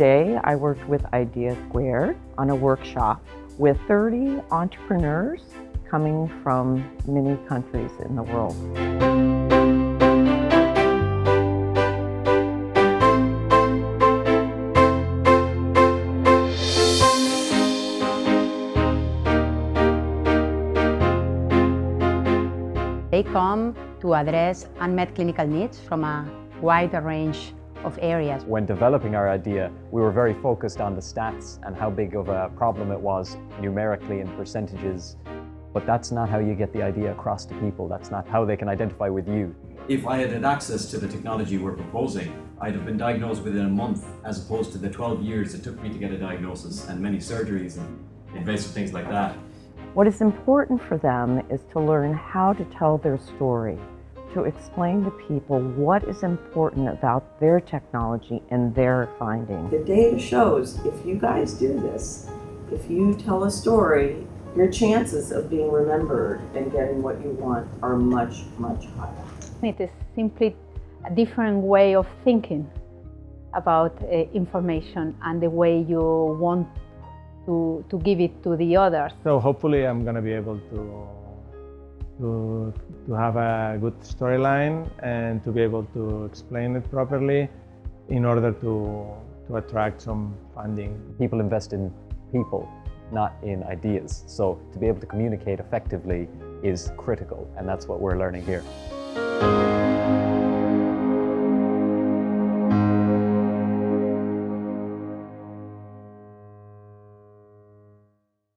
Today, I worked with IDEA² on a workshop with 30 entrepreneurs coming from many countries in the world. They come to address unmet clinical needs from a wide range of areas. When developing our idea, we were very focused on the stats and how big of a problem it was numerically in percentages. But that's not how you get the idea across to people. That's not how they can identify with you. If I had had access to the technology we're proposing, I'd have been diagnosed within a month, as opposed to the 12 years it took me to get a diagnosis and many surgeries and invasive things like that. What is important for them is to learn how to tell their story, to explain to people what is important about their technology and their findings. The data shows if you guys do this, if you tell a story, your chances of being remembered and getting what you want are much, much higher. It is simply a different way of thinking about information and the way you want to give it to the others. So hopefully I'm going to be able to have a good storyline and to be able to explain it properly in order to attract some funding. People invest in people, not in ideas. So to be able to communicate effectively is critical, and that's what we're learning here.